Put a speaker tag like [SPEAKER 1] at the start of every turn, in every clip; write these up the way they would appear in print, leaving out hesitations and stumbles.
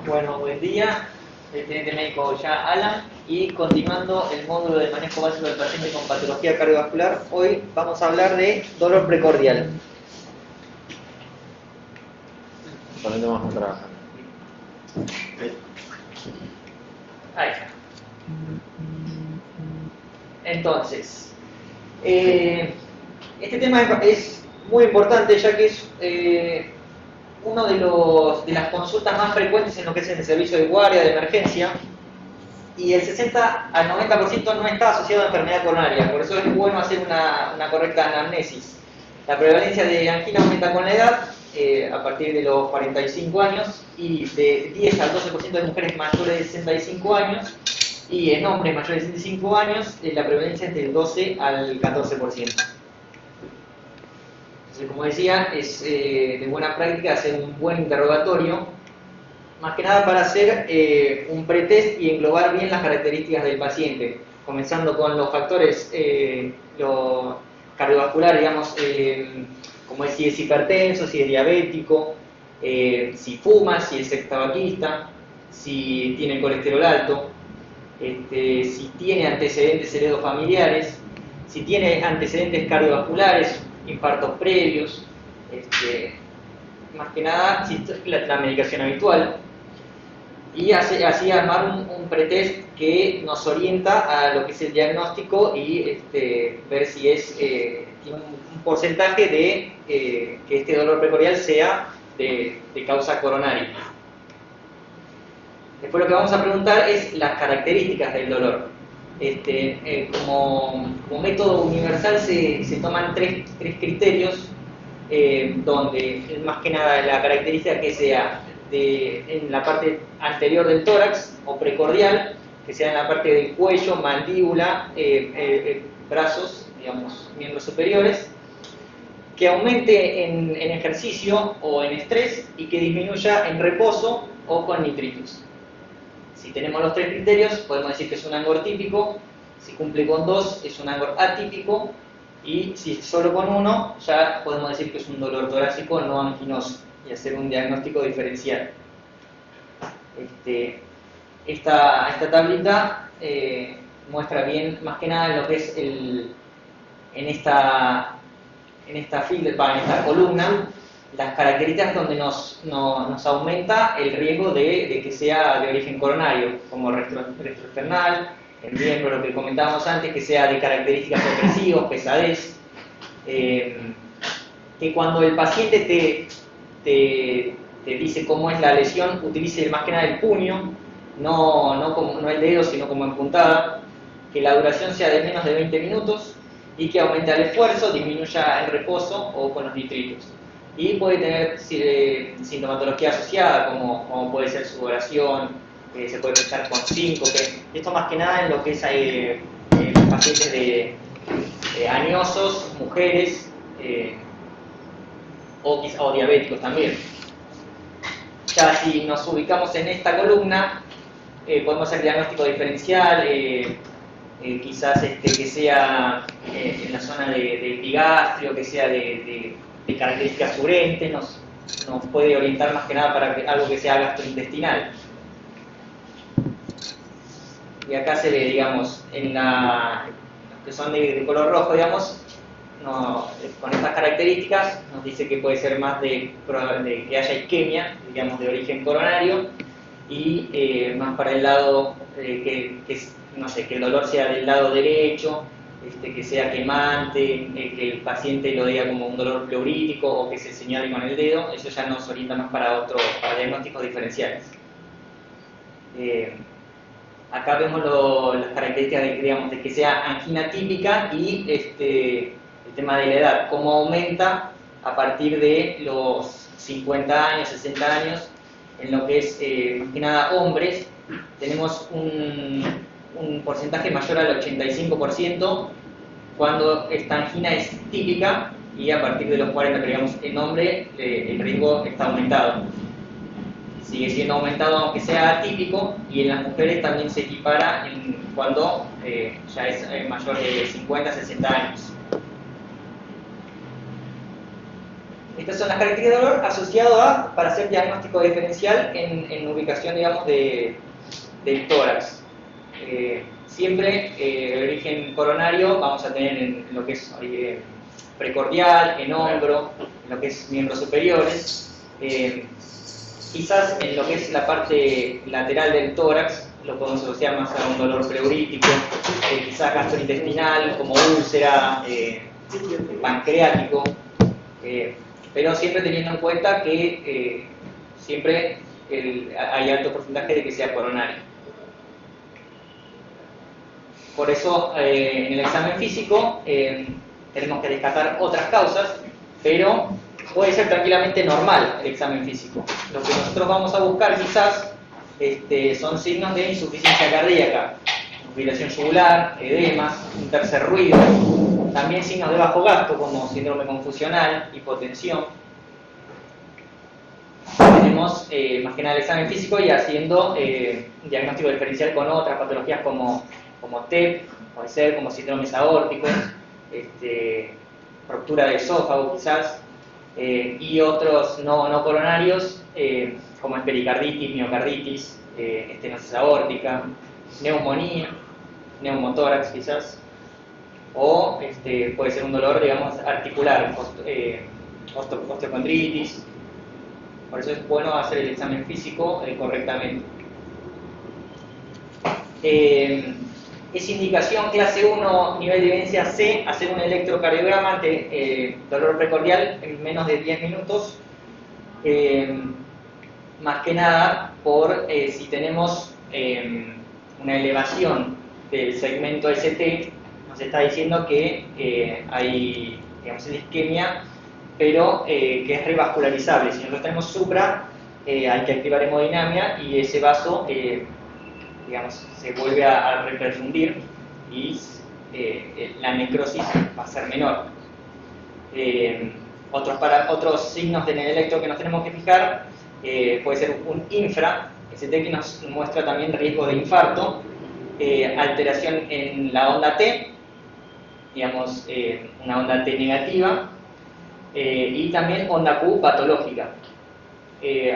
[SPEAKER 1] Bueno, buen día, el teniente médico ya Alan, y continuando el módulo de manejo básico del paciente con patología cardiovascular, hoy vamos a hablar de dolor precordial.
[SPEAKER 2] Ponete más a trabajar.
[SPEAKER 1] Ahí está. Entonces, este tema es muy importante ya que es uno de las consultas más frecuentes en lo que es el servicio de guardia de emergencia, y el 60 al 90% no está asociado a enfermedad coronaria, por eso es bueno hacer una correcta anamnesis. La prevalencia de angina aumenta con la edad, a partir de los 45 años, y de 10 al 12% de mujeres mayores de 65 años, y en hombres mayores de 65 años la prevalencia es del 12 al 14%. Entonces, como decía, es de buena práctica hacer un buen interrogatorio, más que nada para hacer un pretest y englobar bien las características del paciente, comenzando con los factores cardiovasculares, digamos, como es si es hipertenso, si es diabético, si fuma, si es tabaquista, si tiene colesterol alto, si tiene antecedentes heredofamiliares, si tiene antecedentes cardiovasculares, infartos previos, más que nada si la medicación habitual, y así armar un pretest que nos orienta a lo que es el diagnóstico y ver si tiene un porcentaje de que este dolor precordial sea de causa coronaria. Después lo que vamos a preguntar es las características del dolor. Como método universal se toman tres criterios, donde más que nada la característica que sea en la parte anterior del tórax o precordial, que sea en la parte del cuello, mandíbula, brazos, digamos, miembros superiores, que aumente en ejercicio o en estrés y que disminuya en reposo o con nitritis. Si tenemos los tres criterios, podemos decir que es un angor típico. Si cumple con dos, es un angor atípico. Y si solo con uno, ya podemos decir que es un dolor torácico no anginoso y hacer un diagnóstico diferencial. Esta tablita muestra bien, más que nada, lo que es en esta columna, las características donde nos aumenta el riesgo de que sea de origen coronario, como retroesternal, el miembro, lo que comentábamos antes, que sea de características opresivas, pesadez, que cuando el paciente te dice cómo es la lesión, utilice más que nada el puño, no el dedo, sino como en puntada, que la duración sea de menos de 20 minutos y que aumente al esfuerzo, disminuya el reposo o con los nitritos. Y puede tener sintomatología asociada, como puede ser sudoración, se puede pensar con síncope. Esto más que nada en lo que es pacientes de añosos, mujeres o diabéticos también. Ya si nos ubicamos en esta columna, podemos hacer diagnóstico diferencial, quizás que sea en la zona del epigastrio, que sea de características urentes, nos puede orientar más que nada para algo que sea gastrointestinal. Y acá se ve, digamos, los que son de color rojo, digamos, con estas características nos dice que puede ser más de que haya isquemia, digamos, de origen coronario, y más para el lado que el dolor sea del lado derecho, que sea quemante, que el paciente lo diga como un dolor pleurítico o que se señale con el dedo. Eso ya nos orienta más para diagnósticos diferenciales. Acá vemos las características de que sea angina típica y el tema de la edad, cómo aumenta a partir de los 50 años, 60 años, en lo que es más que nada hombres. Tenemos un porcentaje mayor al 85% cuando esta angina es típica, y a partir de los 40, digamos, en hombre el riesgo está aumentado. Sigue siendo aumentado aunque sea atípico, y en las mujeres también se equipara cuando ya es mayor de 50, 60 años. Estas son las características de dolor asociado a, para hacer diagnóstico diferencial en ubicación, digamos, del tórax. Siempre el origen coronario vamos a tener en lo que es precordial, en hombro, en lo que es miembros superiores. Quizás en lo que es la parte lateral del tórax lo podemos asociar más a un dolor pleurítico, quizás gastrointestinal, como úlcera, pancreático, pero siempre teniendo en cuenta que siempre hay alto porcentaje de que sea coronario. Por eso en el examen físico tenemos que descartar otras causas, pero puede ser tranquilamente normal el examen físico. Lo que nosotros vamos a buscar quizás son signos de insuficiencia cardíaca, fibrilación yugular, edemas, un tercer ruido, también signos de bajo gasto como síndrome confusional, hipotensión. Tenemos más que nada el examen físico y haciendo diagnóstico diferencial con otras patologías como TEP, puede ser como síndromes aórticos, ruptura del esófago quizás, y otros no coronarios como es pericarditis, miocarditis, estenosis aórtica, neumonía, neumotórax quizás, o puede ser un dolor, digamos, articular, osteocondritis. Por eso es bueno hacer el examen físico correctamente. Es indicación clase 1, nivel de evidencia C, hacer un electrocardiograma ante dolor precordial en menos de 10 minutos. Más que nada por si tenemos una elevación del segmento ST, nos está diciendo que hay, digamos, una isquemia, pero que es revascularizable. Si nosotros tenemos supra, hay que activar hemodinamia y ese vaso digamos, se vuelve a reperfundir y la necrosis va a ser menor. Otros signos de electro que nos tenemos que fijar puede ser un infra, ST que nos muestra también riesgo de infarto, alteración en la onda T, digamos una onda T negativa, y también onda Q patológica.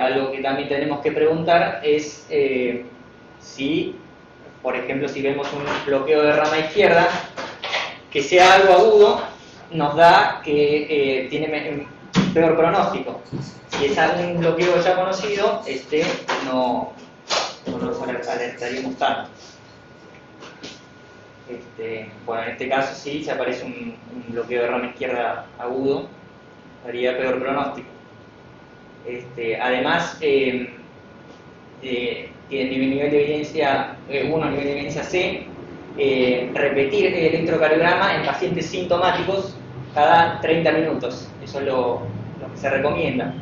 [SPEAKER 1] Algo que también tenemos que preguntar es si, por ejemplo, si vemos un bloqueo de rama izquierda, que sea algo agudo, nos da que tiene peor pronóstico. Si es algún bloqueo ya conocido, no nos alertaríamos tanto. Bueno, en este caso sí, si aparece un bloqueo de rama izquierda agudo, daría peor pronóstico. Además, nivel de evidencia 1, nivel de evidencia C, repetir el electrocardiograma en pacientes sintomáticos cada 30 minutos. Eso es lo que se recomienda.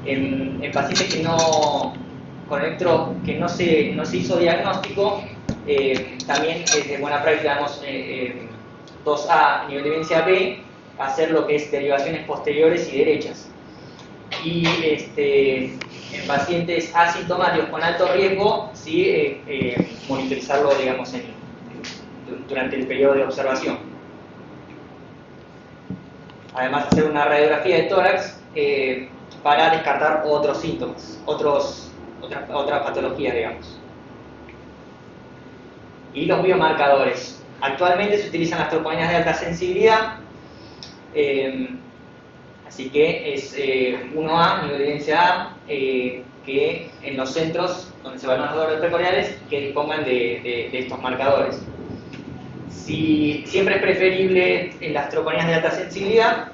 [SPEAKER 1] En pacientes que con electro que no se hizo diagnóstico, también es de buena práctica, digamos, 2A, nivel de evidencia B, hacer lo que es derivaciones posteriores y derechas. Y en pacientes asintomáticos con alto riesgo, sí, monitorizarlo, digamos, durante el periodo de observación. Además, hacer una radiografía de tórax para descartar otros síntomas, otras patologías, digamos. Y los biomarcadores. Actualmente se utilizan las troponinas de alta sensibilidad, así que es 1A, nivel de evidencia A, que en los centros donde se evalúan los dolores precordiales que dispongan de estos marcadores. Siempre es preferible en las troponinas de alta sensibilidad,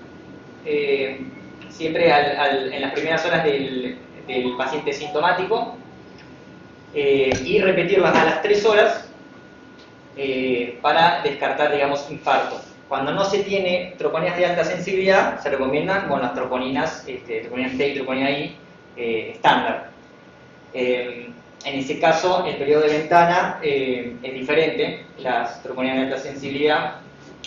[SPEAKER 1] siempre en las primeras horas del paciente sintomático, y repetirlas a las 3 horas para descartar, digamos, infarto. Cuando no se tiene troponinas de alta sensibilidad, se recomiendan las troponinas, troponinas T y troponina I estándar. En ese caso, el periodo de ventana es diferente. Las troponinas de alta sensibilidad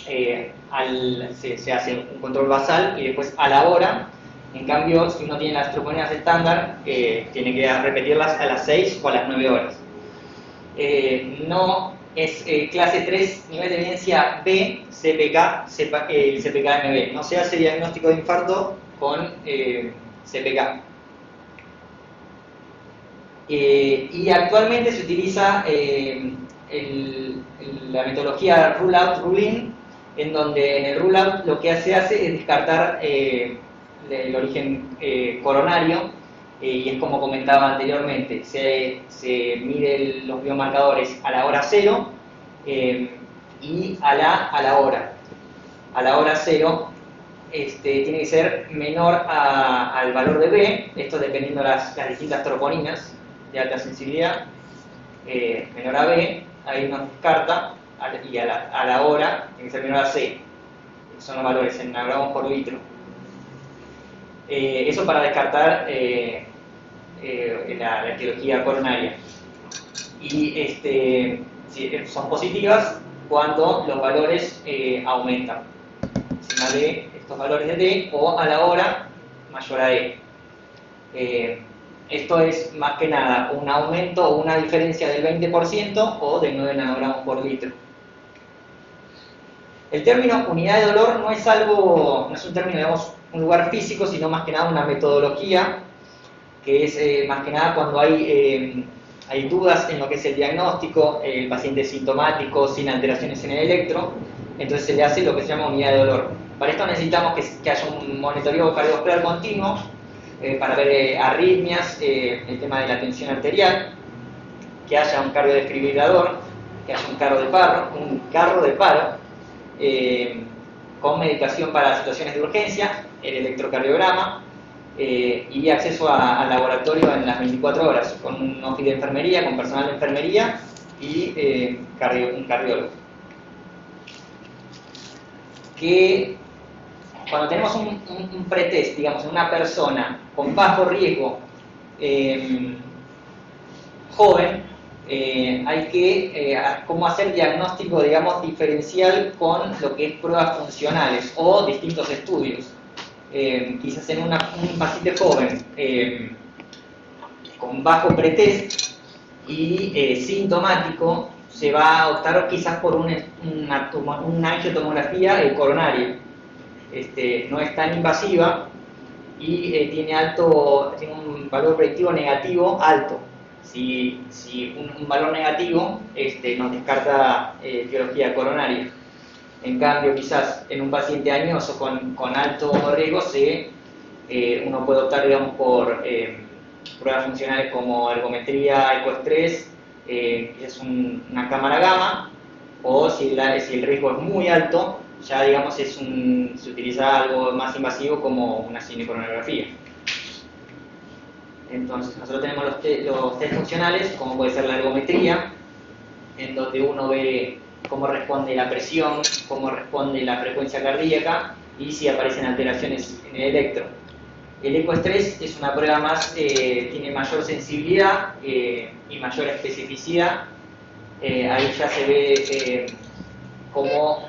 [SPEAKER 1] se hace un control basal y después a la hora. En cambio, si uno tiene las troponinas estándar, tiene que repetirlas a las 6 o a las 9 horas. No es clase 3, nivel de evidencia B, CPK, el CPK-MB. No se hace diagnóstico de infarto con CPK. Y actualmente se utiliza la metodología rule out, rule in, en donde en el rule out lo que se hace es descartar el origen coronario, y es como comentaba anteriormente, se miden los biomarcadores a la hora 0 y a la hora. A la hora 0 tiene que ser menor al valor de B, esto dependiendo de las distintas troponinas de alta sensibilidad, menor a B, ahí nos descarta, y a la hora tiene que ser menor a C, son los valores en gramos por litro. Eso para descartar la etiología coronaria. Y son positivas cuando los valores aumentan, encima de estos valores de T, o a la hora mayor a E. Esto es más que nada un aumento o una diferencia del 20% o de 9 nanogramos por litro. El término unidad de dolor no es un término, digamos, un lugar físico, sino más que nada una metodología, que es más que nada cuando hay dudas en lo que es el diagnóstico, el paciente es sintomático, sin alteraciones en el electro, entonces se le hace lo que se llama unidad de dolor. Para esto necesitamos que haya un monitoreo cardiovascular continuo, para ver arritmias, el tema de la tensión arterial, que haya un cardiodesfibrilador, que haya un carro de paro, con medicación para situaciones de urgencia, el electrocardiograma, y acceso al laboratorio en las 24 horas, con un office de enfermería, con personal de enfermería y un cardiólogo. Que cuando tenemos un pretest, digamos, en una persona con bajo riesgo, joven, hay que cómo hacer diagnóstico, digamos, diferencial con lo que es pruebas funcionales o distintos estudios. Quizás en un paciente joven con bajo pretest y sintomático, se va a optar quizás por una angiotomografía coronaria. No es tan invasiva y tiene un valor predictivo negativo alto. Si un valor negativo nos descarta etiología coronaria. En cambio, quizás en un paciente añoso con alto riesgo, uno puede optar, digamos, por pruebas funcionales como ergometría, ecoestrés, es una cámara gamma, o si el riesgo es muy alto, ya, digamos, se utiliza algo más invasivo como una cinecoronografía. Entonces, nosotros tenemos los test funcionales, como puede ser la ergometría, en donde uno ve cómo responde la presión, cómo responde la frecuencia cardíaca y si aparecen alteraciones en el electro. El ecoestrés es una prueba tiene mayor sensibilidad y mayor especificidad. Ahí ya se ve cómo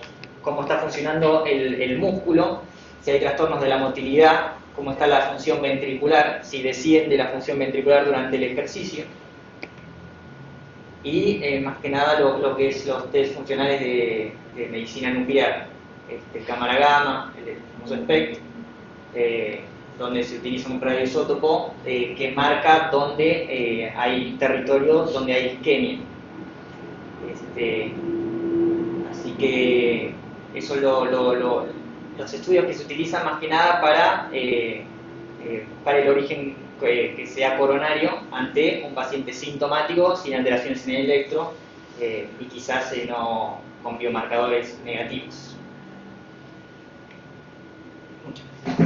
[SPEAKER 1] está funcionando el músculo, si hay trastornos de la motilidad, cómo está la función ventricular, si desciende la función ventricular durante el ejercicio. Y más que nada lo que es los test funcionales de medicina nuclear, cámara gamma, el famoso SPECT, donde se utiliza un radioisótopo que marca donde hay territorio, donde hay isquemia. Así que eso los estudios que se utilizan más que nada para buscar el origen que sea coronario ante un paciente sintomático sin alteraciones en el electro y quizás no con biomarcadores negativos. Muchas gracias.